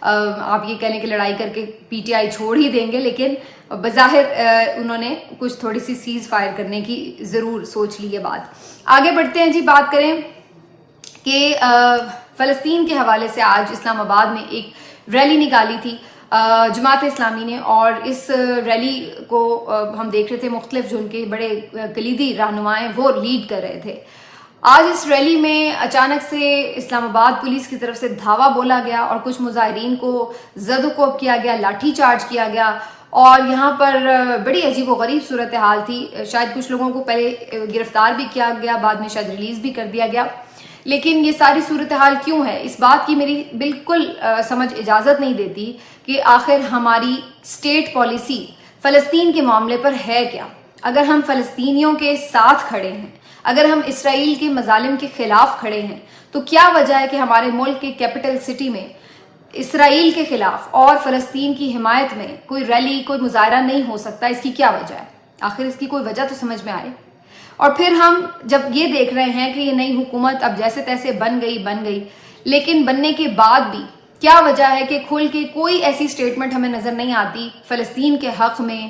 آپ یہ کہنے کہ لڑائی کر کے پی ٹی آئی چھوڑ ہی دیں گے، لیکن بظاہر انہوں نے کچھ تھوڑی سی سیز فائر کرنے کی ضرور سوچ لی ہے بات۔ آگے بڑھتے ہیں جی، بات کریں کہ فلسطین کے حوالے سے آج اسلام آباد میں ایک ریلی نکالی تھی جماعت اسلامی نے، اور اس ریلی کو ہم دیکھ رہے تھے مختلف جو ان کے بڑے کلیدی رہنمائیں وہ لیڈ کر رہے تھے۔ آج اس ریلی میں اچانک سے اسلام آباد پولیس کی طرف سے دھاوا بولا گیا اور کچھ مظاہرین کو زد و کوب کیا گیا، لاٹھی چارج کیا گیا، اور یہاں پر بڑی عجیب و غریب صورتحال تھی۔ شاید کچھ لوگوں کو پہلے گرفتار بھی کیا گیا، بعد میں شاید ریلیز بھی کر دیا گیا۔ لیکن یہ ساری صورتحال کیوں ہے، اس بات کی میری بالکل سمجھ اجازت نہیں دیتی کہ آخر ہماری اسٹیٹ پالیسی فلسطین کے معاملے پر ہے کیا۔ اگر ہم فلسطینیوں کے ساتھ کھڑے ہیں، اگر ہم اسرائیل کے مظالم کے خلاف کھڑے ہیں، تو کیا وجہ ہے کہ ہمارے ملک کے کیپٹل سٹی میں اسرائیل کے خلاف اور فلسطین کی حمایت میں کوئی ریلی، کوئی مظاہرہ نہیں ہو سکتا؟ اس کی کیا وجہ ہے؟ آخر اس کی کوئی وجہ تو سمجھ میں آئے۔ اور پھر ہم جب یہ دیکھ رہے ہیں کہ یہ نئی حکومت اب جیسے تیسے بن گئی، لیکن بننے کے بعد بھی کیا وجہ ہے کہ کھل کے کوئی ایسی سٹیٹمنٹ ہمیں نظر نہیں آتی فلسطین کے حق میں،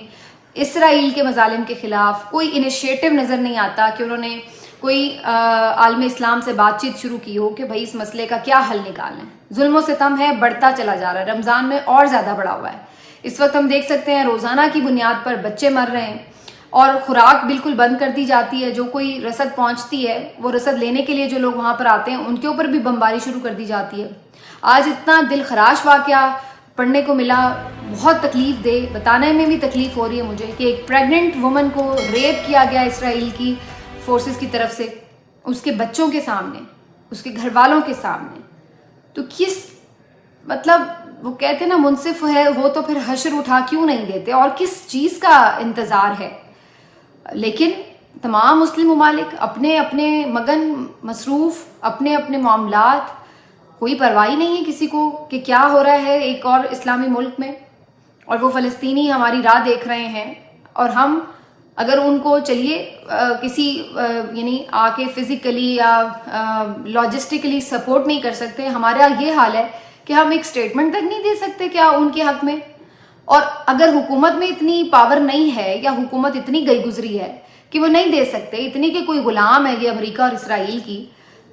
اسرائیل کے مظالم کے خلاف؟ کوئی انیشیٹو نظر نہیں آتا کہ انہوں نے کوئی عالم اسلام سے بات چیت شروع کی ہو کہ بھائی اس مسئلے کا کیا حل نکالنا ہے۔ ظلم و ستم ہے، بڑھتا چلا جا رہا ہے، رمضان میں اور زیادہ بڑھا ہوا ہے۔ اس وقت ہم دیکھ سکتے ہیں روزانہ کی بنیاد پر بچے مر رہے ہیں، اور خوراک بالکل بند کر دی جاتی ہے۔ جو کوئی رسد پہنچتی ہے، وہ رسد لینے کے لیے جو لوگ وہاں پر آتے ہیں ان کے اوپر بھی بمباری شروع کر دی جاتی ہے۔ آج اتنا دل خراش واقعہ پڑھنے کو ملا، بہت تکلیف دہ، بتانے میں بھی تکلیف ہو رہی ہے مجھے، کہ ایک پریگننٹ وومن کو ریپ کیا گیا اسرائیل کی فورسز کی طرف سے، اس کے بچوں کے سامنے، اس کے گھر والوں کے سامنے۔ تو کس مطلب وہ کہتے ہیں نا، منصف ہے ہو تو پھر حشر اٹھا کیوں نہیں دیتے، اور کس چیز کا انتظار ہے؟ لیکن تمام مسلم ممالک اپنے اپنے مگن مصروف، اپنے اپنے معاملات، کوئی پرواہ نہیں ہے کسی کو کہ کیا ہو رہا ہے ایک اور اسلامی ملک میں، اور وہ فلسطینی ہماری راہ دیکھ رہے ہیں، اور ہم اگر ان کو چلیے کسی یعنی آ کے فزیکلی یا لاجسٹکلی سپورٹ نہیں کر سکتے، ہمارا یہ حال ہے کہ ہم ایک سٹیٹمنٹ تک نہیں دے سکتے کیا ان کے حق میں؟ اور اگر حکومت میں اتنی پاور نہیں ہے، یا حکومت اتنی گئی گزری ہے کہ وہ نہیں دے سکتے، اتنی کہ کوئی غلام ہے یہ امریکہ اور اسرائیل کی،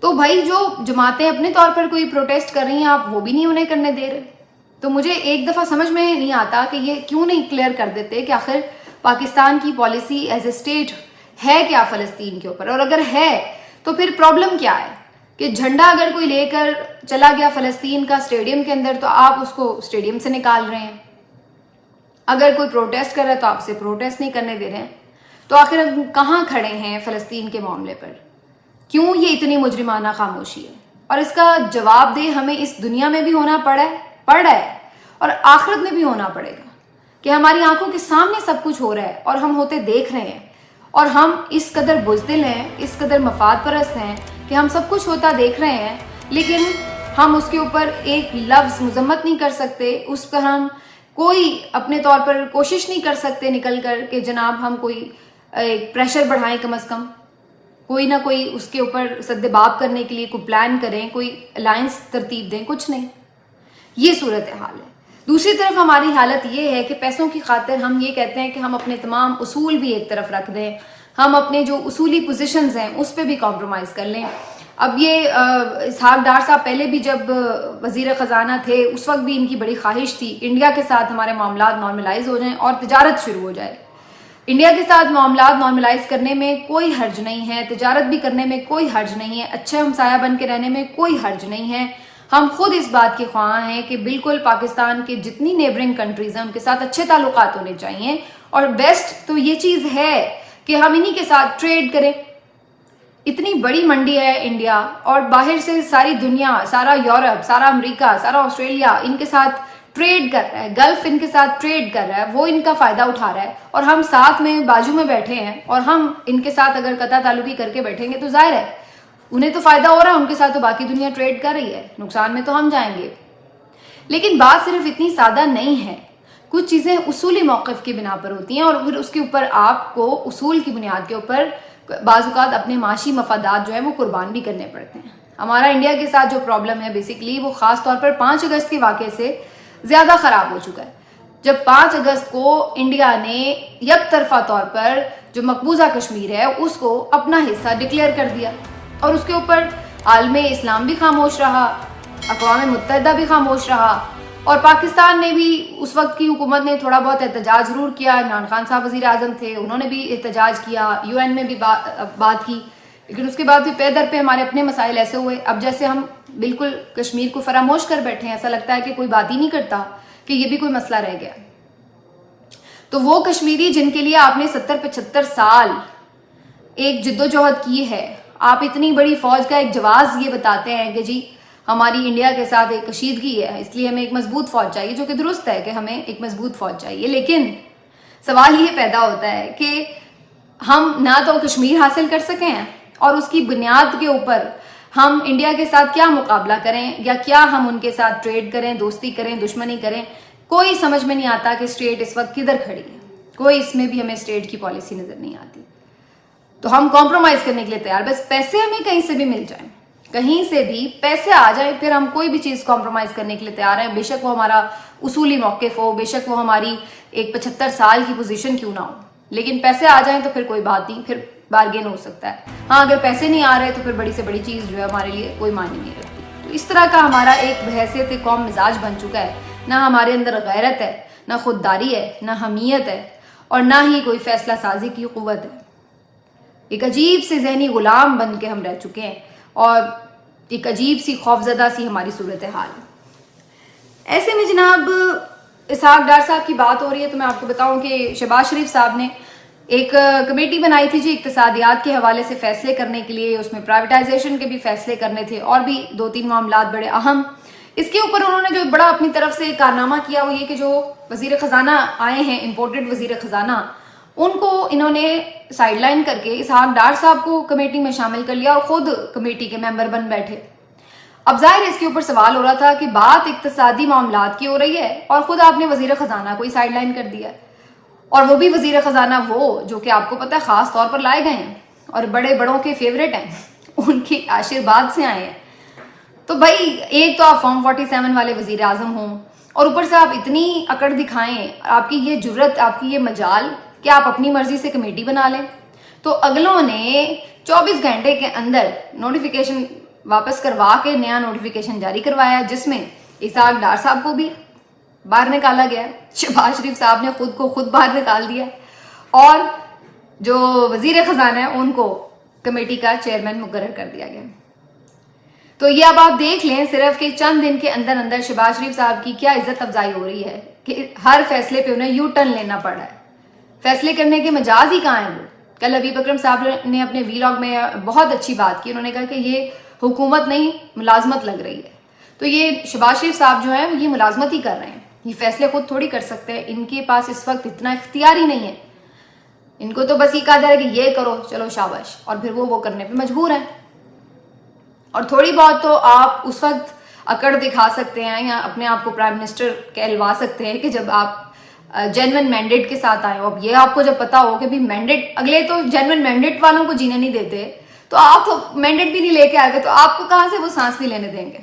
تو بھائی جو جماعتیں اپنے طور پر کوئی پروٹیسٹ کر رہی ہیں آپ وہ بھی نہیں انہیں کرنے دے رہے۔ تو مجھے ایک دفعہ سمجھ میں نہیں آتا کہ یہ کیوں نہیں کلیئر کر دیتے کہ آخر پاکستان کی پالیسی ایز اے اسٹیٹ ہے کیا فلسطین کے اوپر، اور اگر ہے تو پھر پرابلم کیا ہے کہ جھنڈا اگر کوئی لے کر چلا گیا فلسطین کا اسٹیڈیم کے اندر تو آپ اس کو اسٹیڈیم سے نکال رہے ہیں، اگر کوئی پروٹیسٹ کر رہا ہے تو آپ سے پروٹیسٹ نہیں کرنے دے رہے ہیں۔ تو آخر ہم کہاں کھڑے ہیں فلسطین کے معاملے پر؟ کیوں یہ اتنی مجرمانہ خاموشی ہے؟ اور اس کا جواب دہ ہمیں اس دنیا میں بھی ہونا پڑ رہا ہے اور آخرت میں بھی ہونا پڑے گا، کہ ہماری آنکھوں کے سامنے سب کچھ ہو رہا ہے اور ہم ہوتے دیکھ رہے ہیں، اور ہم اس قدر بزدل ہیں، اس قدر مفاد پرست ہیں کہ ہم سب کچھ ہوتا دیکھ رہے ہیں، لیکن ہم اس کے اوپر ایک لفظ مذمت نہیں کر سکتے، اس پر ہم کوئی اپنے طور پر کوشش نہیں کر سکتے نکل کر کہ جناب ہم کوئی ایک پریشر بڑھائیں، کم از کم کوئی نہ کوئی اس کے اوپر سدباب کرنے کے لیے کوئی پلان کریں، کوئی الائنس ترتیب دیں، کچھ نہیں۔ یہ صورتحال ہے۔ دوسری طرف ہماری حالت یہ ہے کہ پیسوں کی خاطر ہم یہ کہتے ہیں کہ ہم اپنے تمام اصول بھی ایک طرف رکھ دیں، ہم اپنے جو اصولی پوزیشنز ہیں اس پہ بھی کمپرومائز کر لیں۔ اب یہ اسحاق ڈار صاحب پہلے بھی جب وزیر خزانہ تھے اس وقت بھی ان کی بڑی خواہش تھی انڈیا کے ساتھ ہمارے معاملات نارملائز ہو جائیں اور تجارت شروع ہو جائے۔ انڈیا کے ساتھ معاملات نارملائز کرنے میں کوئی حرج نہیں ہے، تجارت بھی کرنے میں کوئی حرج نہیں ہے، اچھے ہمسایہ بن کے رہنے میں کوئی حرج نہیں ہے۔ ہم خود اس بات کے خواہاں ہیں کہ بالکل پاکستان کے جتنی نیبرنگ کنٹریز ہیں ان کے ساتھ اچھے تعلقات ہونے چاہیے، اور بیسٹ تو یہ چیز ہے کہ ہم انہی کے ساتھ ٹریڈ کریں۔ اتنی بڑی منڈی ہے انڈیا، اور باہر سے ساری دنیا، سارا یورپ، سارا امریکہ، سارا آسٹریلیا ان کے ساتھ ٹریڈ کر رہا ہے، گلف ان کے ساتھ ٹریڈ کر رہا ہے، وہ ان کا فائدہ اٹھا رہا ہے، اور ہم ساتھ میں بازو میں بیٹھے ہیں، اور ہم ان کے ساتھ اگر قطع تعلقی کر کے بیٹھیں گے تو ظاہر ہے انہیں تو فائدہ ہو رہا ہے، ان کے ساتھ تو باقی دنیا ٹریڈ کر رہی ہے، نقصان میں تو ہم جائیں گے۔ لیکن بات صرف اتنی سادہ نہیں ہے، کچھ چیزیں اصولی موقف کی بنا پر ہوتی ہیں، اور پھر اس کے اوپر آپ کو اصول کی بنیاد کے اوپر بعض اوقات اپنے معاشی مفادات جو ہیں وہ قربان بھی کرنے پڑتے ہیں۔ ہمارا انڈیا کے ساتھ جو پرابلم ہے بیسیکلی وہ خاص طور پر 5 اگست کے واقعے سے زیادہ خراب ہو چکا ہے. جب 5 اگست کو انڈیا نے یک طرفہ طور پر جو مقبوضہ کشمیر ہے اس کو اپنا حصہ ڈکلیئر کر دیا اور اس کے اوپر عالم اسلام بھی خاموش رہا, اقوام متحدہ بھی خاموش رہا, اور پاکستان نے بھی اس وقت کی حکومت نے تھوڑا بہت احتجاج ضرور کیا. عمران خان صاحب وزیر اعظم تھے, انہوں نے بھی احتجاج کیا, UN میں بھی بات کی, لیکن اس کے بعد بھی پے در پہ ہمارے اپنے مسائل ایسے ہوئے اب جیسے ہم بالکل کشمیر کو فراموش کر بیٹھے ہیں. ایسا لگتا ہے کہ کوئی بات ہی نہیں کرتا کہ یہ بھی کوئی مسئلہ رہ گیا. تو وہ کشمیری جن کے لیے آپ نے 70-75 سال ایک جدوجہد کی ہے, آپ اتنی بڑی فوج کا ایک جواز یہ بتاتے ہیں کہ جی ہماری انڈیا کے ساتھ ایک کشیدگی ہے, اس لیے ہمیں ایک مضبوط فوج چاہیے, جو کہ درست ہے کہ ہمیں ایک مضبوط فوج چاہیے. لیکن سوال یہ پیدا ہوتا ہے کہ ہم نہ تو کشمیر حاصل کر سکیں اور اس کی بنیاد کے اوپر ہم انڈیا کے ساتھ کیا مقابلہ کریں یا کیا ہم ان کے ساتھ ٹریڈ کریں, دوستی کریں, دشمنی کریں. کوئی سمجھ میں نہیں آتا کہ اسٹیٹ اس وقت کدھر کھڑی ہے, کوئی اس میں بھی ہمیں اسٹیٹ کی پالیسی نظر نہیں آتی. تو ہم کمپرومائز کرنے کے لیے تیار, بس پیسے ہمیں کہیں سے بھی مل جائیں, کہیں سے بھی پیسے آ جائیں, پھر ہم کوئی بھی چیز کمپرومائز کرنے کے لیے تیار ہیں, بے شک وہ ہمارا اصولی موقف ہو, بے شک وہ ہماری ایک 75 سال کی پوزیشن کیوں نہ ہو, لیکن پیسے آ جائیں تو پھر کوئی بات نہیں, پھر بارگین ہو سکتا ہے. ہاں اگر پیسے نہیں آ رہے تو پھر بڑی سے بڑی چیز جو ہے ہمارے لیے کوئی معنی نہیں رکھتی. تو اس طرح کا ہمارا ایک بحیثیت قوم مزاج بن چکا ہے, نہ ہمارے اندر غیرت ہے, نہ خودداری ہے, نہ حمیت ہے, اور نہ ہی کوئی فیصلہ سازی کی قوت ہے. ایک عجیب سے ذہنی غلام بن کے ہم رہ چکے ہیں اور ایک عجیب سی خوفزدہ سی ہماری صورتحال ہے. ایسے میں جناب اسحاق ڈار صاحب کی بات ہو رہی ہے تو میں آپ کو بتاؤں کہ شہباز شریف صاحب نے ایک کمیٹی بنائی تھی جی اقتصادیات کے حوالے سے فیصلے کرنے کے لیے, اس میں پرائیویٹائزیشن کے بھی فیصلے کرنے تھے اور بھی 2-3 معاملات بڑے اہم. اس کے اوپر انہوں نے جو بڑا اپنی طرف سے کارنامہ کیا وہ یہ کہ جو وزیر خزانہ آئے ہیں, امپورٹڈ وزیر خزانہ, ان کو انہوں نے سائیڈ لائن کر کے اسحاق ڈار صاحب کو کمیٹی میں شامل کر لیا اور خود کمیٹی کے ممبر بن بیٹھے. اب ظاہر اس کے اوپر سوال ہو رہا تھا کہ بات اقتصادی معاملات کی ہو رہی ہے اور خود آپ نے وزیر خزانہ کو سائیڈ لائن کر دیا, اور وہ بھی وزیر خزانہ وہ جو کہ آپ کو پتہ ہے خاص طور پر لائے گئے ہیں اور بڑے بڑوں کے فیوریٹ ہیں, ان کے آشیرواد سے آئے ہیں. تو بھائی ایک تو آپ فارم 47 والے وزیر اعظم ہوں اور اوپر سے آپ اتنی اکڑ دکھائیں, آپ کی یہ جرت, آپ کی یہ مجال کہ آپ اپنی مرضی سے کمیٹی بنا لیں. تو اگلوں نے 24 گھنٹے کے اندر نوٹیفیکیشن واپس کروا کے نیا نوٹیفیکیشن جاری کروایا, جس میں اسحاق ڈار صاحب کو بھی باہر نکالا گیا, شہباز شریف صاحب نے خود کو خود باہر نکال دیا, اور جو وزیر خزانہ ہے ان کو کمیٹی کا چیئرمین مقرر کر دیا گیا. تو یہ اب آپ دیکھ لیں صرف کہ چند دن کے اندر اندر شہباز شریف صاحب کی کیا عزت افزائی ہو رہی ہے کہ ہر فیصلے پہ انہیں یو ٹرن لینا پڑ رہا ہے. فیصلے کرنے کے مجاز ہی کہاں ہیں وہ. کل حبیب اکرم صاحب نے اپنے ویلاگ میں بہت اچھی بات کی, انہوں نے کہا کہ یہ حکومت نہیں ملازمت لگ رہی ہے. تو یہ شہباز شریف صاحب جو ہیں یہ ملازمت ہی کر رہے ہیں, یہ فیصلے خود تھوڑی کر سکتے ہیں, ان کے پاس اس وقت اتنا اختیار ہی نہیں ہے. ان کو تو بس یہ کہا جا رہا ہے کہ یہ کرو, چلو شاباش, اور پھر وہ کرنے پہ مجبور ہیں. اور تھوڑی بہت تو آپ اس وقت اکڑ دکھا سکتے ہیں یا اپنے آپ کو پرائم منسٹر کہلوا سکتے ہیں کہ جب آپ جینوئن مینڈیٹ کے ساتھ آئے ہو. اب یہ آپ کو جب پتا ہو کہ بھی مینڈیٹ, اگلے تو جینوئن مینڈیٹ والوں کو جینے نہیں دیتے, تو آپ تو مینڈیٹ بھی نہیں لے کے آ گئے, تو آپ کو کہاں سے وہ سانس بھی لینے دیں گے,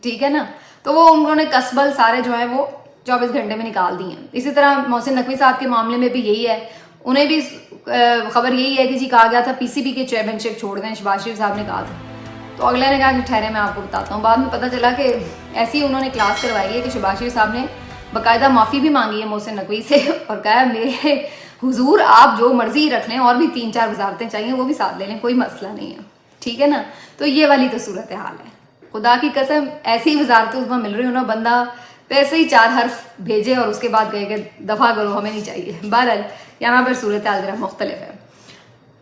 ٹھیک ہے نا. تو وہ انہوں نے قصبل سارے جو ہیں وہ 24 گھنٹے میں نکال دی ہیں. اسی طرح محسن نقوی صاحب کے معاملے میں بھی یہی ہے, انہیں بھی خبر یہی ہے کہ جی کہا گیا تھا PCB کی چیئرمین شپ چھوڑ دیں, شہباز شریف صاحب نے کہا تھا. تو اگلے نے کہا کہ ٹھہرے میں آپ کو بتاتا ہوں. بعد میں پتہ چلا کہ ایسی انہوں نے کلاس کروائی ہے کہ شہباز شریف صاحب نے باقاعدہ معافی بھی مانگی ہے محسن نقوی سے اور کہا میرے حضور آپ جو مرضی رکھ لیں, اور بھی 3-4 وزارتیں چاہیے وہ بھی ساتھ لے لیں, کوئی مسئلہ نہیں ہے, ٹھیک ہے نا. تو یہ والی تو صورتحال ہے. خدا کی قسم ایسی وزارتیں اس میں مل رہی ہوں نا, بندہ پیسے ہی 4 حرف بھیجے اور اس کے بعد کہے کہ دفاع کرو, ہمیں نہیں چاہیے. بہرحال یہاں پر صورتحال ذرا مختلف ہے.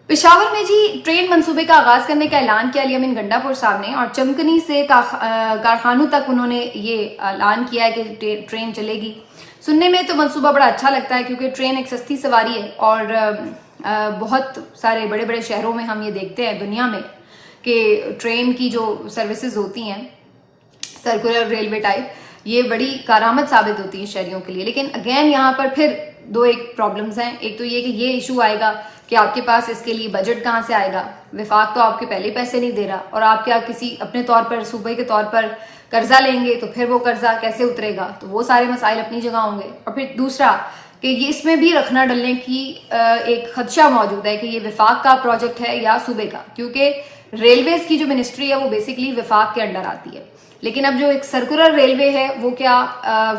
پشاور میں جی ٹرین منصوبے کا آغاز کرنے کا اعلان کیا علی امین گنڈا پور صاحب نے, اور چمکنی سے کارخانوں تک انہوں نے یہ اعلان کیا ہے کہ ٹرین چلے گی. سننے میں تو منصوبہ بڑا اچھا لگتا ہے کیونکہ ٹرین ایک سستی سواری ہے, اور بہت سارے بڑے بڑے شہروں میں ہم یہ دیکھتے ہیں دنیا میں کہ ٹرین کی جو سروسز ہوتی ہیں سرکولر ریلوے ٹائپ, یہ بڑی کارآمد ثابت ہوتی ہیں شہریوں کے لیے. لیکن اگین یہاں پر پھر دو ایک پرابلمز ہیں. ایک تو یہ کہ یہ ایشو آئے گا کہ آپ کے پاس اس کے لیے بجٹ کہاں سے آئے گا. وفاق تو آپ کے پہلے پیسے نہیں دے رہا, اور آپ کیا کسی اپنے طور پر صوبے کے طور پر قرضہ لیں گے تو پھر وہ قرضہ کیسے اترے گا. تو وہ سارے مسائل اپنی جگہ ہوں گے. اور پھر دوسرا کہ یہ اس میں بھی رکھنا ڈلنے کی ایک خدشہ موجود ہے کہ یہ وفاق کا پروجیکٹ ہے یا صوبے کا, کیونکہ ریلویز کی جو منسٹری ہے وہ بیسیکلی وفاق کے انڈر آتی ہے. لیکن اب جو ایک سرکولر ریلوے ہے وہ کیا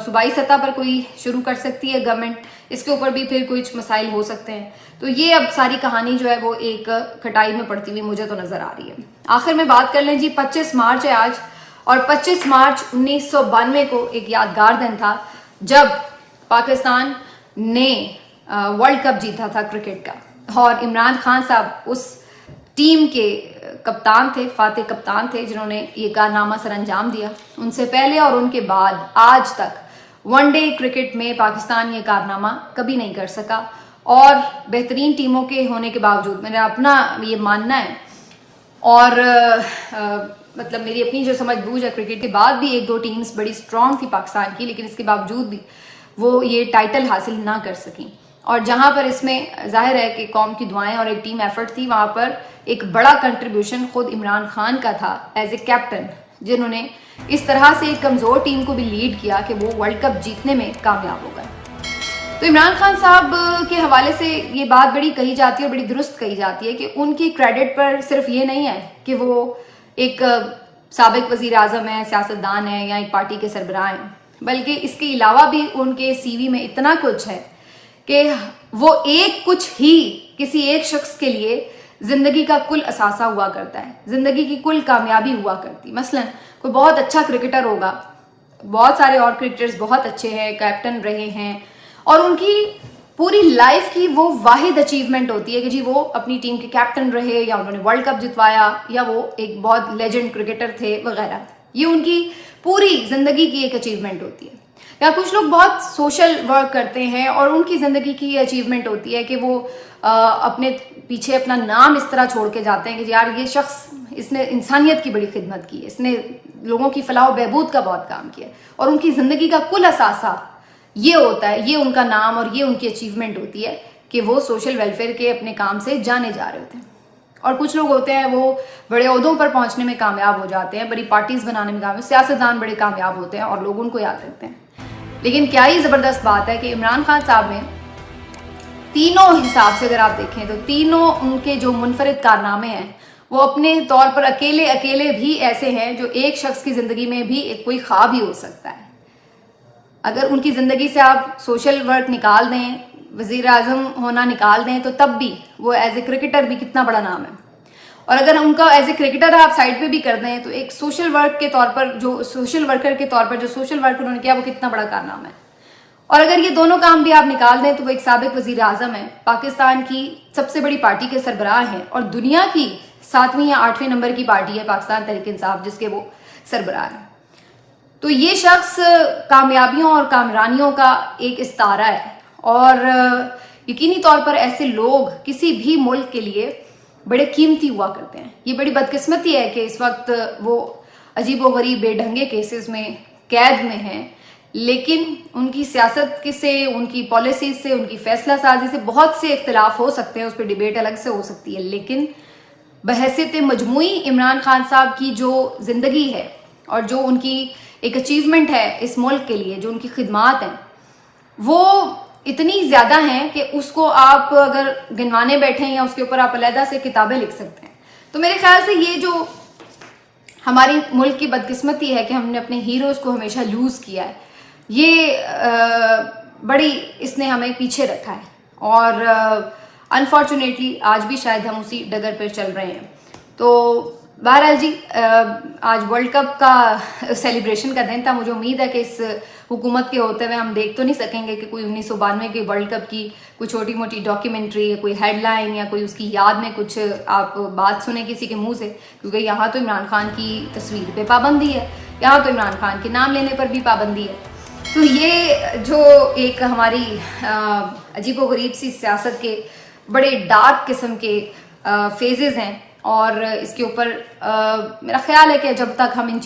صوبائی سطح پر کوئی شروع کر سکتی ہے گورنمنٹ, اس کے اوپر بھی پھر کچھ مسائل ہو سکتے ہیں. تو یہ اب ساری کہانی جو ہے وہ ایک کھٹائی میں پڑتی ہوئی مجھے تو نظر آ رہی ہے. آخر میں بات کر لیں جی, 25 مارچ ہے آج, اور 25 مارچ 1992 کو ایک یادگار دن تھا جب پاکستان نے ورلڈ کپ جیتا تھا کرکٹ کا, اور عمران خان صاحب اس ٹیم کے کپتان تھے, فاتح کپتان تھے, جنہوں نے یہ کارنامہ سر انجام دیا. ان سے پہلے اور ان کے بعد آج تک ون ڈے کرکٹ میں پاکستان یہ کارنامہ کبھی نہیں کر سکا, اور بہترین ٹیموں کے ہونے کے باوجود, میرا اپنا یہ ماننا ہے, اور مطلب میری اپنی جو سمجھ بوجھ ہے کرکٹ کے بعد بھی ایک دو ٹیمز بڑی اسٹرانگ تھی پاکستان کی, لیکن اس کے باوجود بھی وہ یہ ٹائٹل حاصل نہ کر سکیں. اور جہاں پر اس میں ظاہر ہے کہ قوم کی دعائیں اور ایک ٹیم ایفرٹ تھی, وہاں پر ایک بڑا کنٹریبیوشن خود عمران خان کا تھا ایز اے کیپٹن, جنہوں نے اس طرح سے ایک کمزور ٹیم کو بھی لیڈ کیا کہ وہ ورلڈ کپ جیتنے میں کامیاب ہو گئے. تو عمران خان صاحب کے حوالے سے یہ بات بڑی کہی جاتی ہے اور بڑی درست کہی جاتی ہے کہ ان کی کریڈٹ پر صرف یہ نہیں ہے کہ وہ ایک سابق وزیر اعظم ہیں, سیاستدان ہیں, یا ایک پارٹی کے سربراہ ہیں, بلکہ اس کے علاوہ بھی ان کے سی وی میں اتنا کچھ ہے کہ وہ ایک کچھ ہی کسی ایک شخص کے لیے زندگی کا کل اثاثہ ہوا کرتا ہے, زندگی کی کل کامیابی ہوا کرتی. مثلا کوئی بہت اچھا کرکٹر ہوگا, بہت سارے اور کرکٹرز بہت اچھے ہیں, کیپٹن رہے ہیں, اور ان کی پوری لائف کی وہ واحد اچیومنٹ ہوتی ہے کہ جی وہ اپنی ٹیم کے کیپٹن رہے, یا انہوں نے ورلڈ کپ جتوایا, یا وہ ایک بہت لیجنڈ کرکٹر تھے وغیرہ. یہ ان کی پوری زندگی کی ایک اچیومنٹ ہوتی ہے. یا کچھ لوگ بہت سوشل ورک کرتے ہیں اور ان کی زندگی کی یہ اچیومنٹ ہوتی ہے کہ وہ اپنے پیچھے اپنا نام اس طرح چھوڑ کے جاتے ہیں کہ یار یہ شخص, اس نے انسانیت کی بڑی خدمت کی ہے, اس نے لوگوں کی فلاح و بہبود کا بہت کام کیا, اور ان کی زندگی کا کل اثاثہ یہ ہوتا ہے, یہ ان کا نام اور یہ ان کی اچیومنٹ ہوتی ہے کہ وہ سوشل ویلفیئر کے اپنے کام سے جانے جا رہے ہوتے ہیں. اور کچھ لوگ ہوتے ہیں وہ بڑے عہدوں پر پہنچنے میں کامیاب ہو جاتے ہیں, بڑی پارٹیز بنانے میں کامیاب, سیاستدان بڑے کامیاب ہوتے ہیں اور لوگ ان کو یاد رکھتے ہیں. لیکن کیا ہی زبردست بات ہے کہ عمران خان صاحب نے تینوں حساب سے اگر آپ دیکھیں تو تینوں ان کے جو منفرد کارنامے ہیں وہ اپنے طور پر اکیلے بھی ایسے ہیں جو ایک شخص کی زندگی میں بھی ایک کوئی خواب ہی ہو سکتا ہے. اگر ان کی زندگی سے آپ سوشل ورک نکال دیں, وزیر اعظم ہونا نکال دیں, تو تب بھی وہ ایز اے کرکٹر بھی کتنا بڑا نام ہے. اور اگر ان کا ایز اے کرکٹر آپ سائڈ پہ بھی کر دیں تو ایک سوشل ورک کے طور پر, جو سوشل ورکر کے طور پر جو سوشل ورک انہوں نے کیا, وہ کتنا بڑا کارنامہ ہے. اور اگر یہ دونوں کام بھی آپ نکال دیں تو وہ ایک سابق وزیر اعظم ہے, پاکستان کی سب سے بڑی پارٹی کے سربراہ ہیں, اور دنیا کی 7ویں یا 8ویں نمبر کی پارٹی ہے پاکستان تحریک انصاف, جس کے وہ سربراہ ہیں. تو یہ شخص کامیابیوں اور کامرانیوں کا ایک استعارہ ہے, اور یقینی طور پر ایسے لوگ کسی بھی ملک کے لیے بڑے قیمتی ہوا کرتے ہیں. یہ بڑی بدقسمتی ہے کہ اس وقت وہ عجیب و غریب بے ڈھنگے کیسز میں قید میں ہیں, لیکن ان کی سیاست سے, ان کی پالیسیز سے, ان کی فیصلہ سازی سے بہت سے اختلاف ہو سکتے ہیں, اس پہ ڈیبیٹ الگ سے ہو سکتی ہے, لیکن بحیثیت مجموعی عمران خان صاحب کی جو زندگی ہے اور جو ان کی ایک اچیومنٹ ہے اس ملک کے لیے, جو ان کی خدمات ہیں, وہ اتنی زیادہ ہیں کہ اس کو آپ اگر گنوانے بیٹھیں یا اس کے اوپر آپ علیحدہ سے کتابیں لکھ سکتے ہیں. تو میرے خیال سے یہ جو ہماری ملک کی بدقسمتی ہے کہ ہم نے اپنے ہیروز کو ہمیشہ لوز کیا ہے, یہ بڑی اس نے ہمیں پیچھے رکھا ہے, اور انفارچونیٹلی آج بھی شاید ہم اسی ڈگر پر چل رہے ہیں. تو بہرحال جی, آج ورلڈ کپ کا سیلیبریشن کا دن تھا. مجھے امید ہے کہ اس حکومت کے ہوتے ہوئے ہم دیکھ تو نہیں سکیں گے کہ کوئی 1992 کے ورلڈ کپ کی کوئی چھوٹی موٹی ڈاکیومنٹری, کوئی ہیڈ لائن, یا کوئی اس کی یاد میں کچھ آپ بات سنیں کسی کے منہ سے, کیونکہ یہاں تو عمران خان کی تصویر پہ پابندی ہے, یہاں تو عمران خان کے نام لینے پر بھی پابندی ہے. تو یہ جو ایک ہماری عجیب و غریب سی سیاست کے بڑے ڈارک قسم کے فیزز ہیں, اور اس کے اوپر میرا خیال ہے کہ جب تک ہم ان